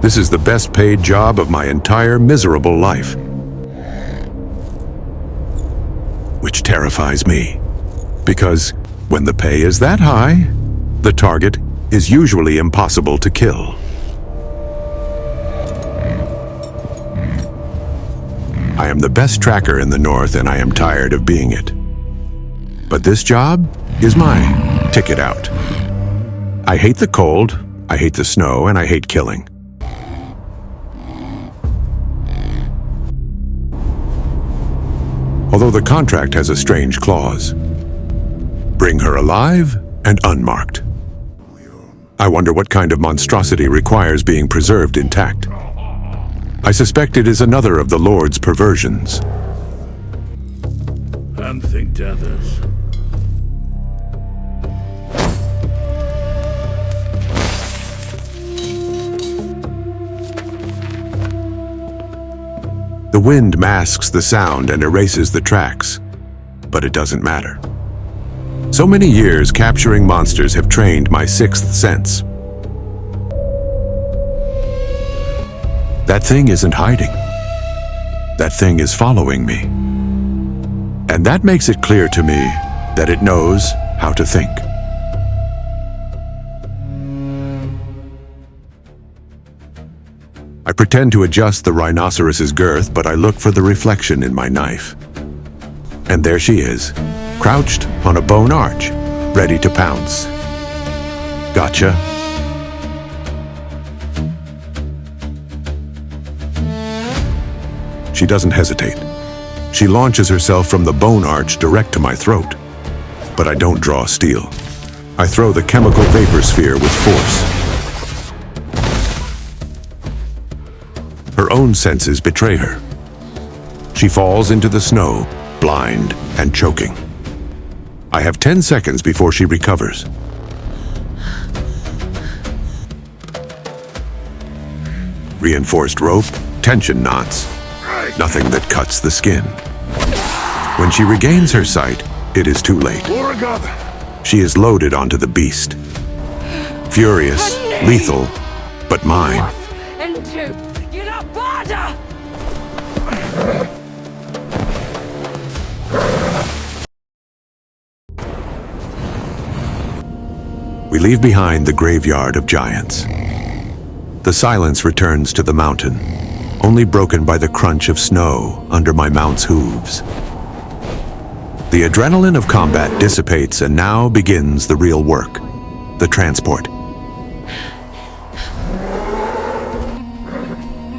This is the best paid job of my entire miserable life. Which terrifies me, because when the pay is that high, the target is usually impossible to kill. I am the best tracker in the North, and I am tired of being it. But this job is my ticket out. I hate the cold, I hate the snow, and I hate killing. Although the contract has a strange clause. Bring her alive and unmarked. I wonder what kind of monstrosity requires being preserved intact. I suspect it is another of the Lord's perversions. And think others. The wind masks the sound and erases the tracks, but it doesn't matter. So many years capturing monsters have trained my sixth sense. That thing isn't hiding. That thing is following me. And that makes it clear to me that it knows how to think. I pretend to adjust the rhinoceros's girth, but I look for the reflection in my knife. And there she is, crouched on a bone arch, ready to pounce. Gotcha. She doesn't hesitate. She launches herself from the bone arch direct to my throat. But I don't draw steel. I throw the chemical vapor sphere with force. Her own senses betray her. She falls into the snow, blind and choking. I have 10 seconds before she recovers. Reinforced rope, tension knots, nothing that cuts the skin. When she regains her sight, it is too late. She is loaded onto the beast. Furious, lethal, but mine. We leave behind the graveyard of giants. The silence returns to the mountain, only broken by the crunch of snow under my mount's hooves. The adrenaline of combat dissipates, and now begins the real work, the transport.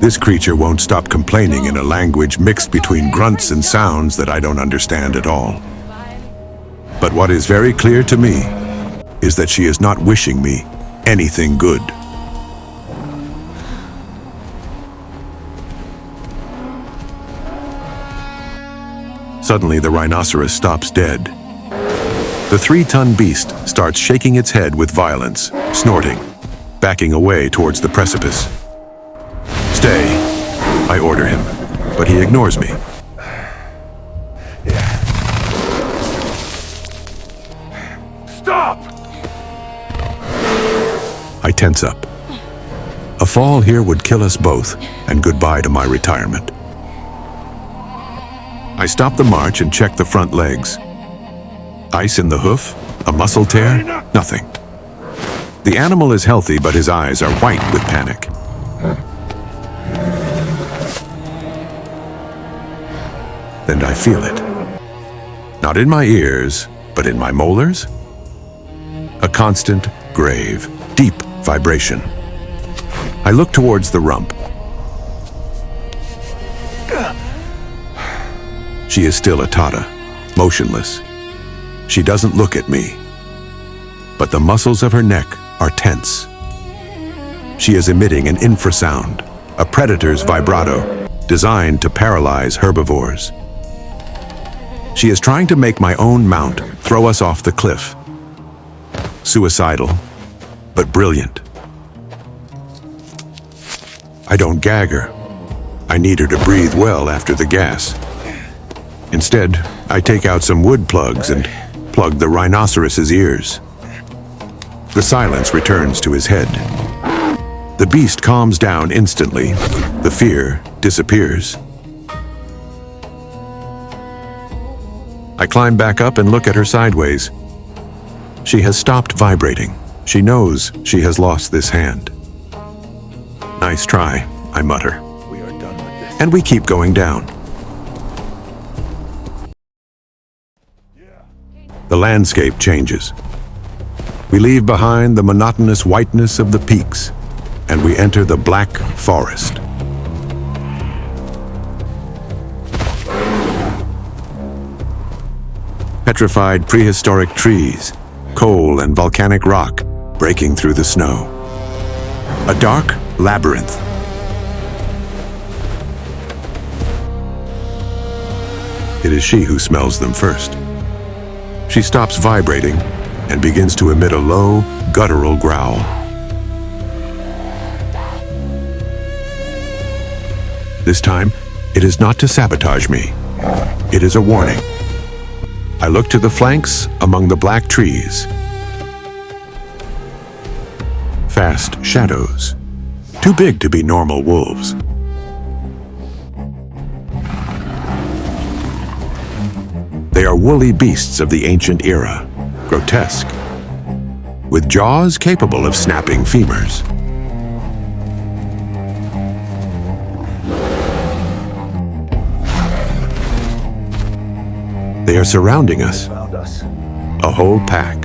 This creature won't stop complaining in a language mixed between grunts and sounds that I don't understand at all. But what is very clear to me is that she is not wishing me anything good. Suddenly, the rhinoceros stops dead. The 3-ton beast starts shaking its head with violence, snorting, backing away towards the precipice. Stay, I order him, but he ignores me. Stop! I tense up. A fall here would kill us both, and goodbye to my retirement. I stop the march and check the front legs. Ice in the hoof? A muscle tear? Nothing. The animal is healthy, but his eyes are white with panic. Then I feel it. Not in my ears, but in my molars. A constant, grave, deep vibration. I look towards the rump. She is still a Tata, motionless. She doesn't look at me, but the muscles of her neck are tense. She is emitting an infrasound, a predator's vibrato, designed to paralyze herbivores. She is trying to make my own mount throw us off the cliff. Suicidal, but brilliant. I don't gag her. I need her to breathe well after the gas. Instead, I take out some wood plugs and plug the rhinoceros's ears. The silence returns to his head. The beast calms down instantly. The fear disappears. I climb back up and look at her sideways. She has stopped vibrating. She knows she has lost this hand. Nice try, I mutter. We are done with this. And we keep going down. The landscape changes. We leave behind the monotonous whiteness of the peaks, and we enter the black forest. Petrified prehistoric trees, coal and volcanic rock breaking through the snow. A dark labyrinth. It is she who smells them first. She stops vibrating and begins to emit a low, guttural growl. This time, it is not to sabotage me. It is a warning. I look to the flanks among the black trees. Fast shadows, too big to be normal wolves. They are woolly beasts of the ancient era, grotesque, with jaws capable of snapping femurs. They are surrounding us, Found us. a whole pack.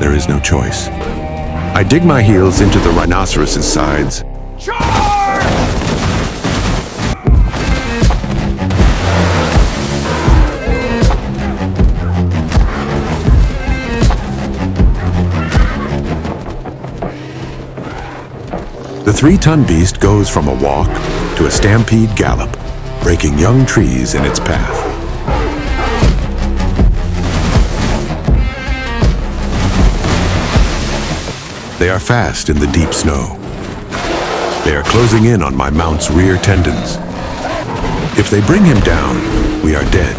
There is no choice. I dig my heels into the rhinoceros's sides. Charge! The 3-ton beast goes from a walk to a stampede gallop, breaking young trees in its path. They are fast in the deep snow. They are closing in on my mount's rear tendons. If they bring him down, we are dead.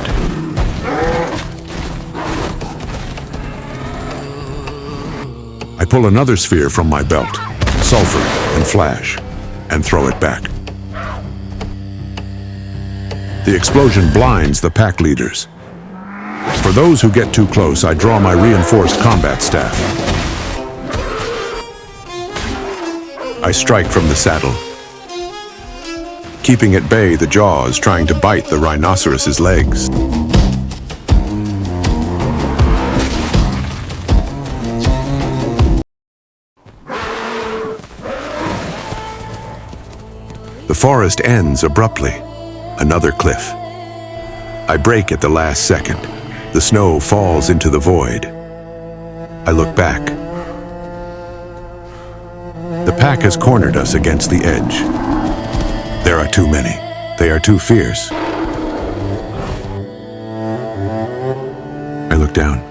I pull another sphere from my belt, sulfur and flash, and throw it back. The explosion blinds the pack leaders. For those who get too close, I draw my reinforced combat staff. I strike from the saddle. Keeping at bay the jaws trying to bite the rhinoceros's legs. The forest ends abruptly. Another cliff. I brake at the last second. The snow falls into the void. I look back. The pack has cornered us against the edge. There are too many. They are too fierce. I look down.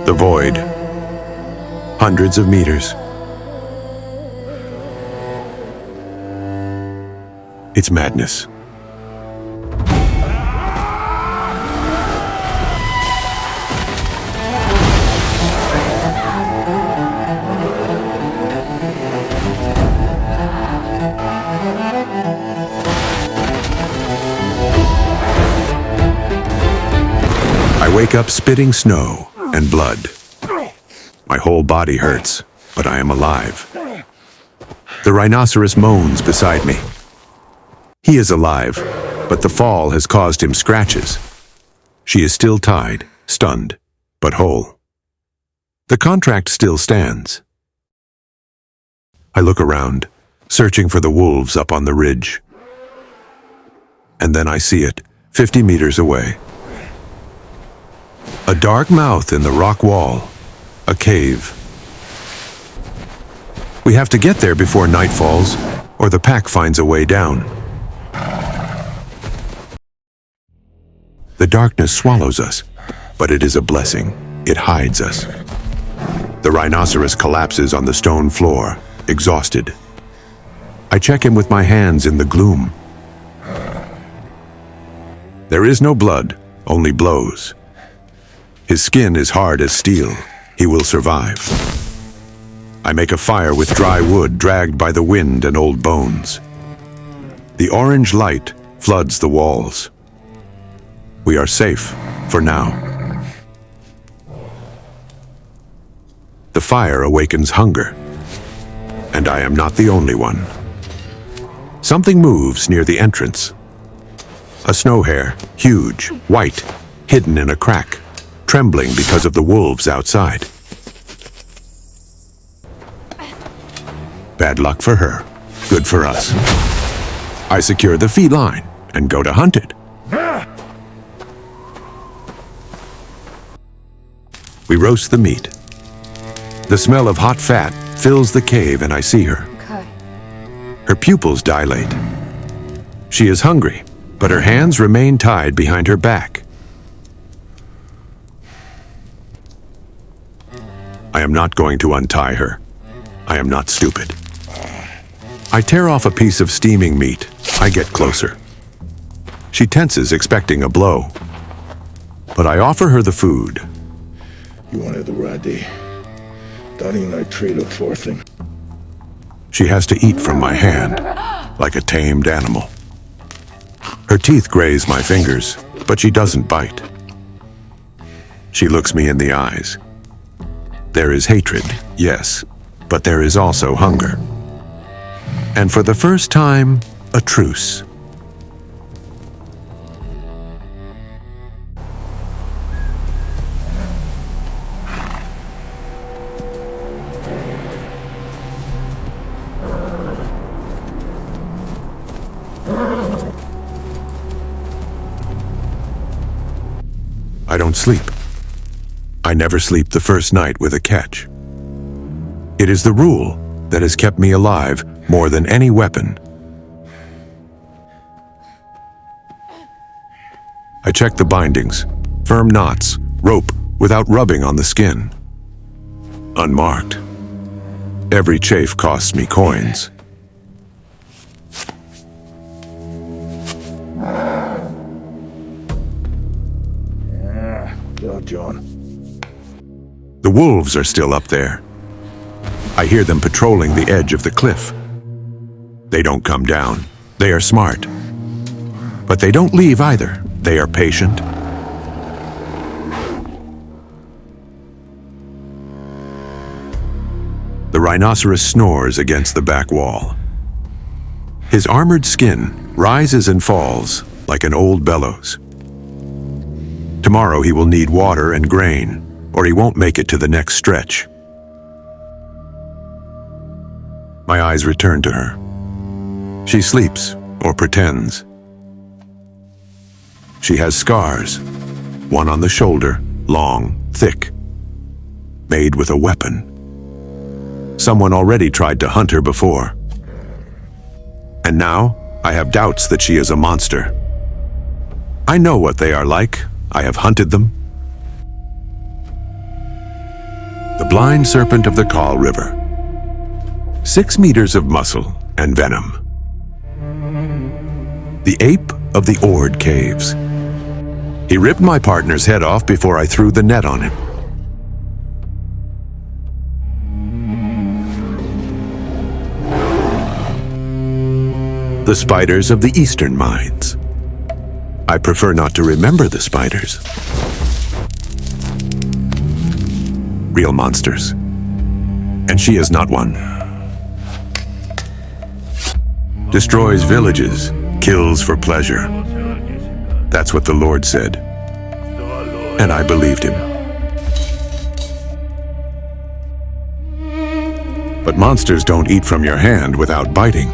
The void. Hundreds of meters. It's madness. I wake up spitting snow and blood. My whole body hurts, but I am alive. The rhinoceros moans beside me. He is alive, but the fall has caused him scratches. She is still tied, stunned, but whole. The contract still stands. I look around, searching for the wolves up on the ridge. And then I see it, 50 meters away. A dark mouth in the rock wall, a cave. We have to get there before night falls, or the pack finds a way down. The darkness swallows us, but it is a blessing. It hides us. The rhinoceros collapses on the stone floor, exhausted. I check him with my hands in the gloom. There is no blood, only blows. His skin is hard as steel. He will survive. I make a fire with dry wood dragged by the wind and old bones. The orange light floods the walls. We are safe for now. The fire awakens hunger, and I am not the only one. Something moves near the entrance. A snow hare, huge, white, hidden in a crack, trembling because of the wolves outside. Bad luck for her, good for us. I secure the feline and go to hunt it. We roast the meat. The smell of hot fat fills the cave and I see her. Okay. Her pupils dilate. She is hungry, but her hands remain tied behind her back. I am not going to untie her. I am not stupid. I tear off a piece of steaming meat. I get closer. She tenses, expecting a blow. But I offer her the food. You wanted the raw day. Don't even I trade it for thing. She has to eat from my hand, like a tamed animal. Her teeth graze my fingers, but she doesn't bite. She looks me in the eyes. There is hatred, yes, but there is also hunger. And for the first time, a truce. I don't sleep. I never sleep the first night with a catch. It is the rule that has kept me alive more than any weapon. I check the bindings, firm knots, rope without rubbing on the skin. Unmarked. Every chafe costs me coins. Yeah, John. The wolves are still up there. I hear them patrolling the edge of the cliff. They don't come down. They are smart. But they don't leave either. They are patient. The rhinoceros snores against the back wall. His armored skin rises and falls like an old bellows. Tomorrow he will need water and grain, or he won't make it to the next stretch. My eyes return to her. She sleeps, or pretends. She has scars, one on the shoulder, long, thick, made with a weapon. Someone already tried to hunt her before. And now, I have doubts that she is a monster. I know what they are like. I have hunted them. The blind serpent of the Kaw River. 6 meters of muscle and venom. The ape of the Ord Caves. He ripped my partner's head off before I threw the net on him. The spiders of the eastern mines. I prefer not to remember the spiders. Real monsters. And she is not one. Destroys villages, kills for pleasure. That's what the Lord said. And I believed him. But monsters don't eat from your hand without biting.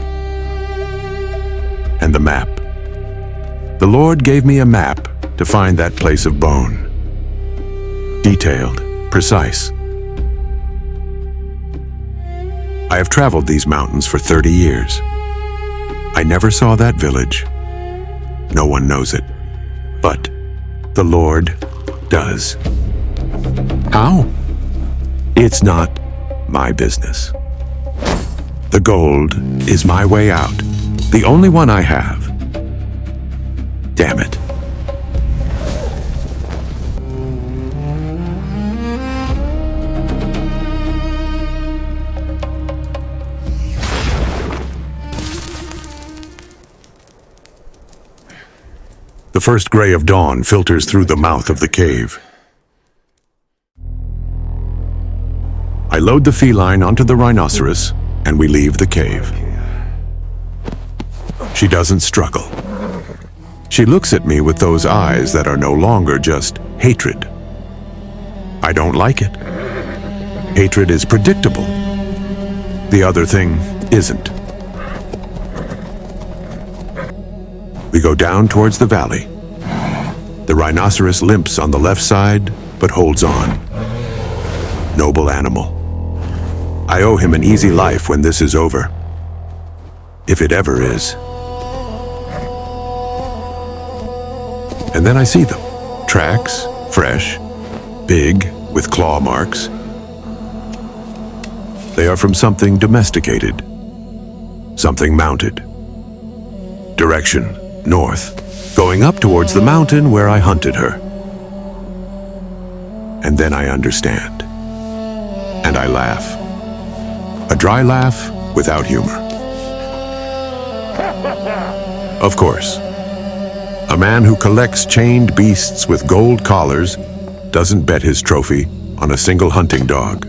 And the map. The Lord gave me a map to find that place of bone. Detailed, precise. I have traveled these mountains for 30 years. I never saw that village. No one knows it. But the Lord does. How? It's not my business. The gold is my way out, the only one I have. Damn it. first gray of dawn filters through the mouth of the cave. I load the feline onto the rhinoceros, and we leave the cave. She doesn't struggle. She looks at me with those eyes that are no longer just hatred. I don't like it. Hatred is predictable. The other thing isn't. We go down towards the valley. The rhinoceros limps on the left side, but holds on. Noble animal. I owe him an easy life when this is over. If it ever is. And then I see them. Tracks, fresh, big, with claw marks. They are from something domesticated. Something mounted. Direction, north, going up towards the mountain where I hunted her. And then I understand. And I laugh. A dry laugh without humor. Of course, a man who collects chained beasts with gold collars doesn't bet his trophy on a single hunting dog.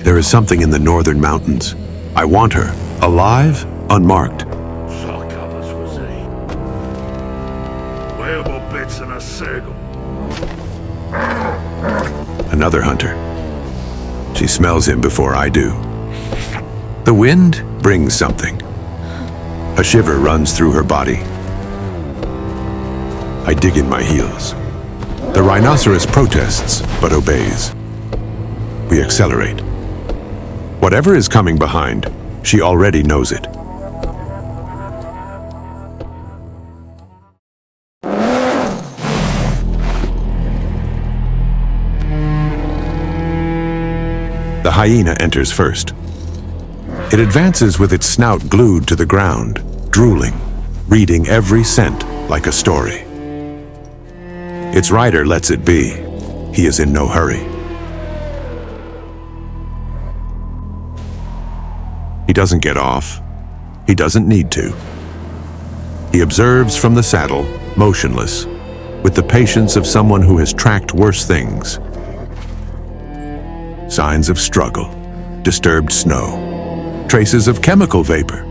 There is something in the northern mountains. I want her, alive, unmarked. Another hunter. She smells him before I do. The wind brings something. A shiver runs through her body. I dig in my heels. The rhinoceros protests, but obeys. We accelerate. Whatever is coming behind, she already knows it. The hyena enters first. It advances with its snout glued to the ground, drooling, reading every scent like a story. Its rider lets it be. He is in no hurry. He doesn't get off. He doesn't need to. He observes from the saddle, motionless, with the patience of someone who has tracked worse things. Signs of struggle, disturbed snow, traces of chemical vapor.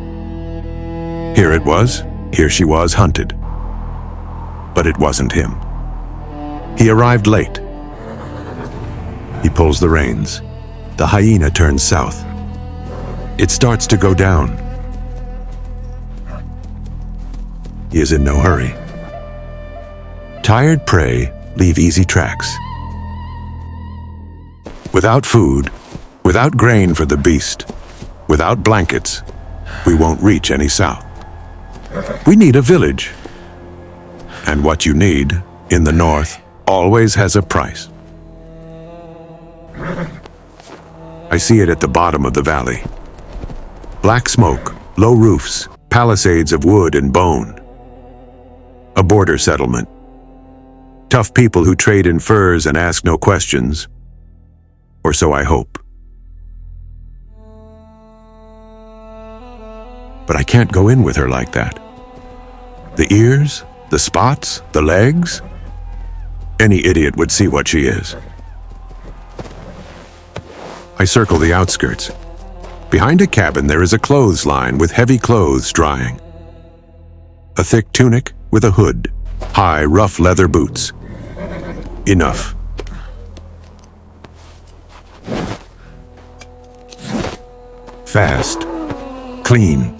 Here it was, here she was hunted. But it wasn't him. He arrived late. He pulls the reins. The hyena turns south. It starts to go down. He is in no hurry. Tired prey leave easy tracks. Without food, without grain for the beast, without blankets, we won't reach any south. We need a village. And what you need, in the north, always has a price. I see it at the bottom of the valley. Black smoke, low roofs, palisades of wood and bone. A border settlement. Tough people who trade in furs and ask no questions. Or so I hope. But I can't go in with her like that. The ears, the spots, the legs. Any idiot would see what she is. I circle the outskirts. Behind a cabin there is a clothesline with heavy clothes drying. A thick tunic with a hood. High, rough leather boots. Enough. Fast. Clean.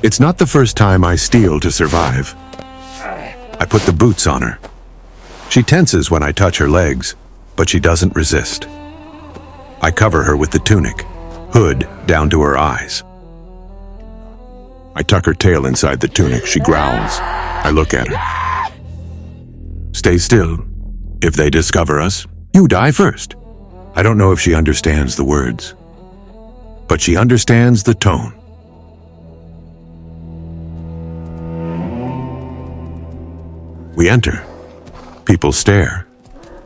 It's not the first time I steal to survive. I put the boots on her. She tenses when I touch her legs, but she doesn't resist. I cover her with the tunic, hood down to her eyes. I tuck her tail inside the tunic. She growls. I look at her. Stay still. If they discover us, you die first. I don't know if she understands the words, but she understands the tone. We enter. People stare.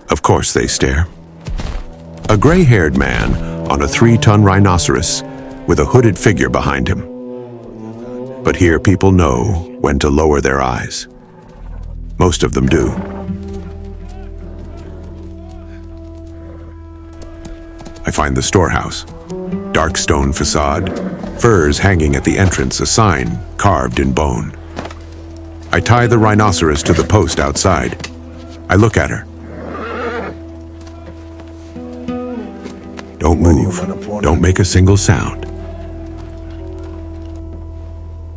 Of course they stare. A gray-haired man on a 3-ton rhinoceros with a hooded figure behind him. But here people know when to lower their eyes. Most of them do. I find the storehouse. Dark stone facade, furs hanging at the entrance, a sign carved in bone. I tie the rhinoceros to the post outside. I look at her. Don't move. Don't make a single sound.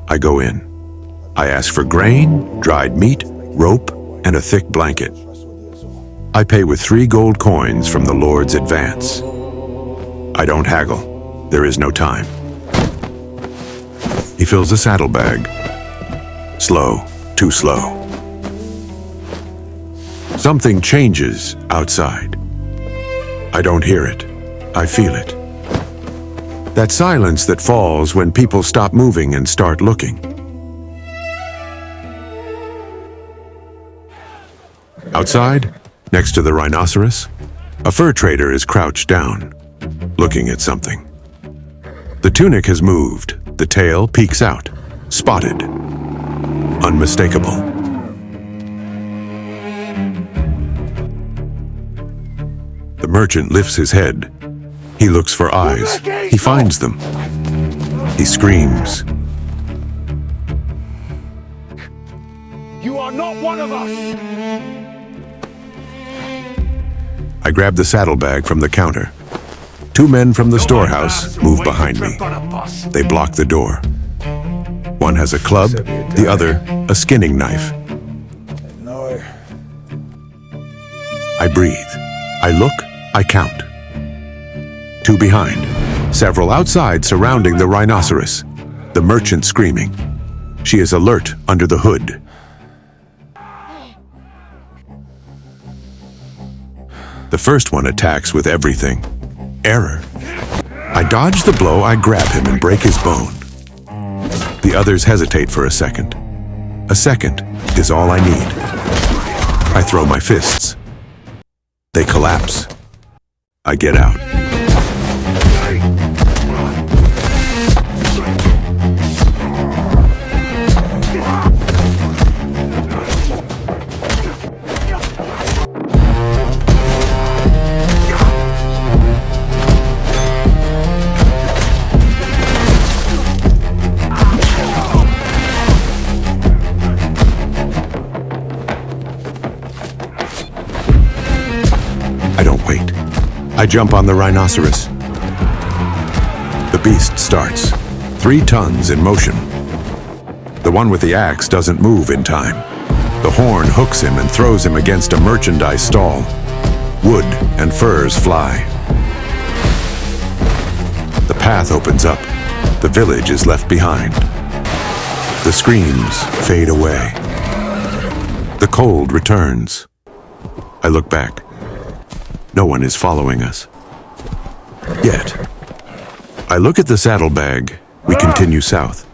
I go in. I ask for grain, dried meat, rope, and a thick blanket. I pay with 3 gold coins from the Lord's advance. I don't haggle. There is no time. He fills a saddlebag. Slow, too slow. Something changes outside. I don't hear it. I feel it. That silence that falls when people stop moving and start looking. Outside, next to the rhinoceros, a fur trader is crouched down, looking at something. The tunic has moved. The tail peeks out, spotted, unmistakable. The merchant lifts his head. He looks for eyes. He finds them. He screams. You are not one of us! I grab the saddlebag from the counter. 2 men from the storehouse move behind me. They block the door. One has a club, the other a skinning knife. I breathe. I look, I count. 2 behind, several outside surrounding the rhinoceros, the merchant screaming. She is alert under the hood. The first one attacks with everything. Error. I dodge the blow, I grab him and break his bone. The others hesitate for a second. A second is all I need. I throw my fists. They collapse. I get out. I don't wait. I jump on the rhinoceros. The beast starts. 3 tons in motion. The one with the axe doesn't move in time. The horn hooks him and throws him against a merchandise stall. Wood and furs fly. The path opens up. The village is left behind. The screams fade away. The cold returns. I look back. No one is following us. Yet. I look at the saddlebag. We continue south.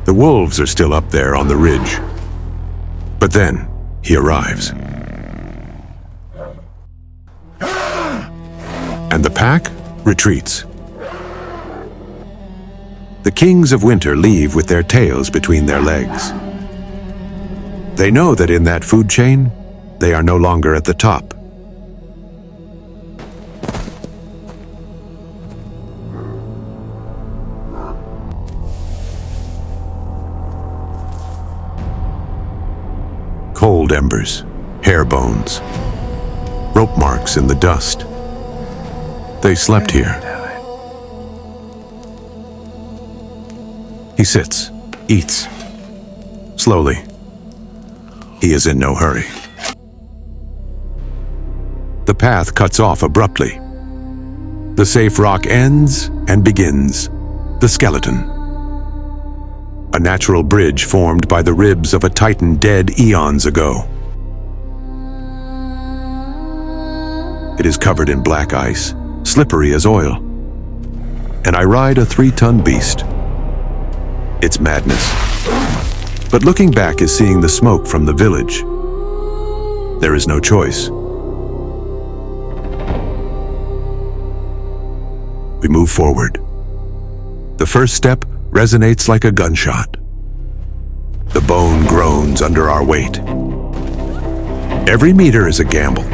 The wolves are still up there on the ridge. But then, he arrives. And the pack retreats. The kings of winter leave with their tails between their legs. They know that in that food chain, they are no longer at the top. Cold embers, hair bones, rope marks in the dust. They slept here. He sits, eats, slowly. He is in no hurry. The path cuts off abruptly. The safe rock ends and begins the skeleton. A natural bridge formed by the ribs of a titan dead eons ago. It is covered in black ice, slippery as oil. And I ride a 3-ton beast. It's madness. But looking back is seeing the smoke from the village. There is no choice. We move forward. The first step resonates like a gunshot. The bone groans under our weight. Every meter is a gamble.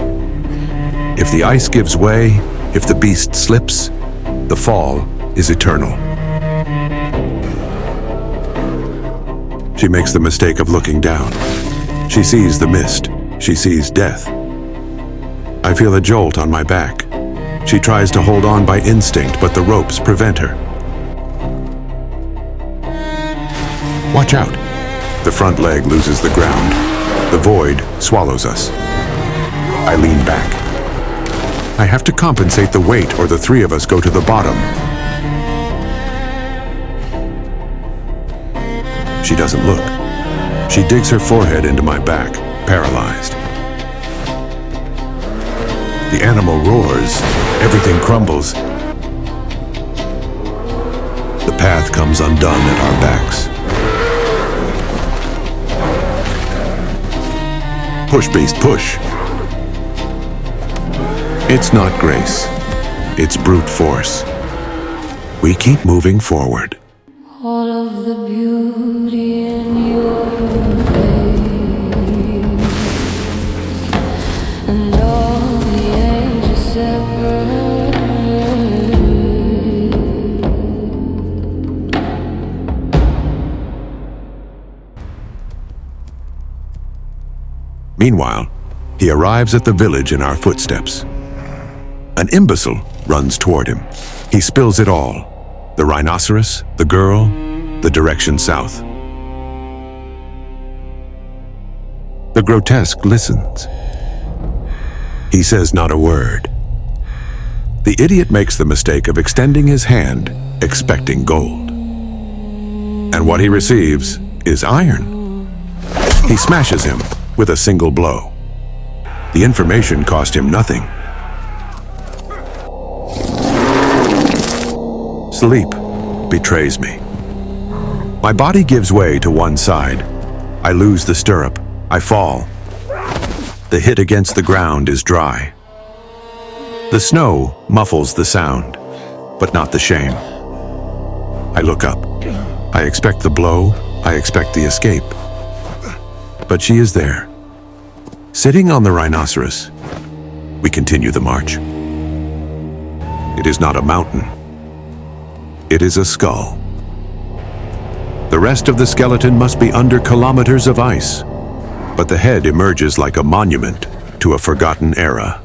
If the ice gives way, if the beast slips, the fall is eternal. She makes the mistake of looking down. She sees the mist. She sees death. I feel a jolt on my back. She tries to hold on by instinct, but the ropes prevent her. Watch out! The front leg loses the ground. The void swallows us. I lean back. I have to compensate the weight or the three of us go to the bottom. She doesn't look. She digs her forehead into my back, paralyzed. The animal roars. Everything crumbles. The path comes undone at our backs. Push, beast, push. It's not grace. It's brute force. We keep moving forward. All of the beauty in your face, and all the angels separate. Meanwhile, he arrives at the village in our footsteps. An imbecile runs toward him. He spills it all. The rhinoceros, the girl, the direction south. The grotesque listens. He says not a word. The idiot makes the mistake of extending his hand, expecting gold. And what he receives is iron. He smashes him with a single blow. The information cost him nothing. Sleep betrays me. My body gives way to one side. I lose the stirrup. I fall. The hit against the ground is dry. The snow muffles the sound, but not the shame. I look up. I expect the blow. I expect the escape. But she is there. Sitting on the rhinoceros, we continue the march. It is not a mountain. It is a skull. The rest of the skeleton must be under kilometers of ice, but the head emerges like a monument to a forgotten era.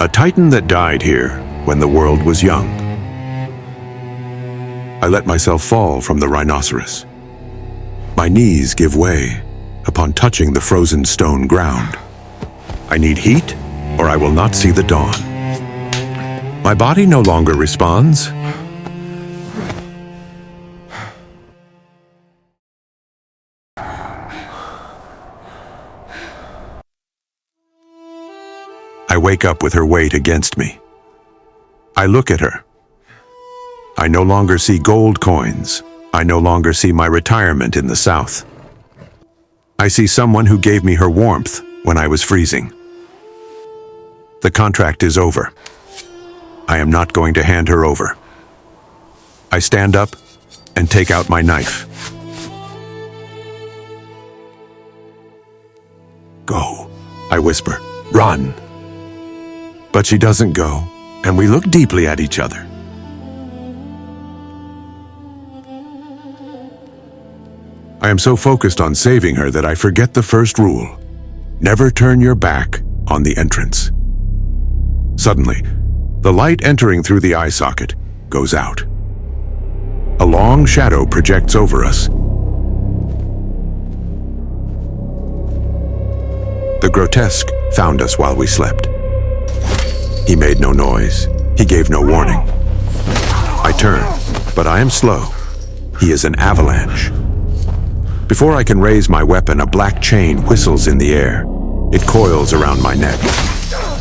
A titan that died here when the world was young. I let myself fall from the rhinoceros. My knees give way upon touching the frozen stone ground. I need heat, or I will not see the dawn. My body no longer responds. I wake up with her weight against me. I look at her. I no longer see gold coins. I no longer see my retirement in the South. I see someone who gave me her warmth when I was freezing. The contract is over. I am not going to hand her over. I stand up and take out my knife. Go, I whisper. Run. But she doesn't go, and we look deeply at each other. I am so focused on saving her that I forget the first rule. Never turn your back on the entrance. Suddenly, the light entering through the eye socket goes out. A long shadow projects over us. The grotesque found us while we slept. He made no noise. He gave no warning. I turn, but I am slow. He is an avalanche. Before I can raise my weapon, a black chain whistles in the air. It coils around my neck.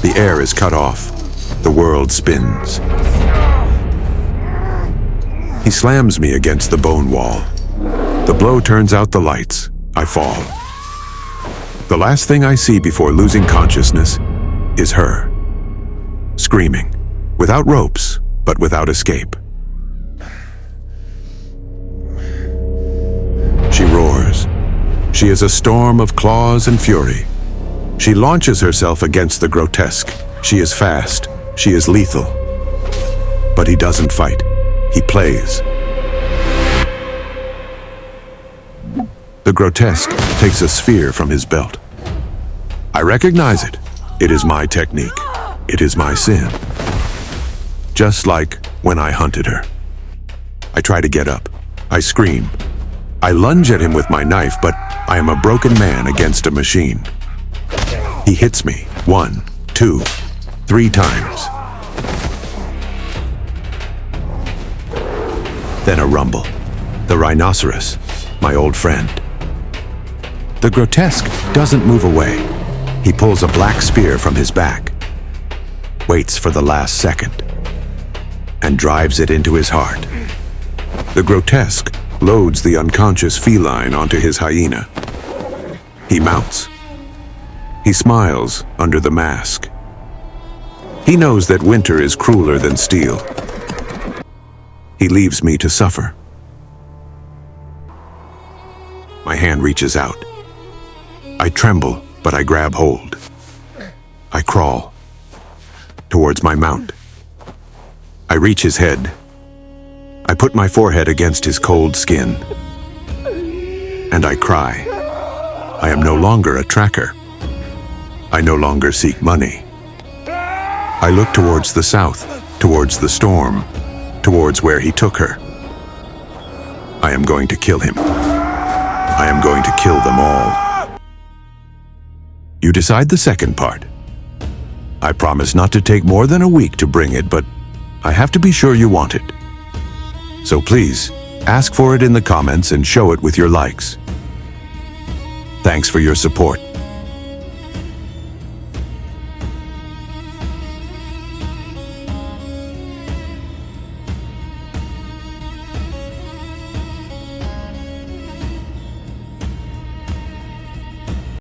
The air is cut off. The world spins. He slams me against the bone wall. The blow turns out the lights. I fall. The last thing I see before losing consciousness is her. Screaming, without ropes, but without escape. She roars. She is a storm of claws and fury. She launches herself against the grotesque. She is fast. She is lethal. But he doesn't fight. He plays. The grotesque takes a sphere from his belt. I recognize it. It is my technique. It is my sin. Just like when I hunted her. I try to get up. I scream. I lunge at him with my knife, but I am a broken man against a machine. He hits me 1, 2, 3 times. Then a rumble. The rhinoceros, my old friend. The grotesque doesn't move away. He pulls a black spear from his back, waits for the last second, and drives it into his heart. The grotesque loads the unconscious feline onto his hyena. He mounts. He smiles under the mask. He knows that winter is crueler than steel. He leaves me to suffer. My hand reaches out. I tremble, but I grab hold. I crawl towards my mount. I reach his head. I put my forehead against his cold skin. And I cry. I am no longer a tracker. I no longer seek money. I look towards the south, towards the storm, towards where he took her. I am going to kill him. I am going to kill them all. You decide the second part. I promise not to take more than a week to bring it, but I have to be sure you want it. So please, ask for it in the comments and show it with your likes. Thanks for your support.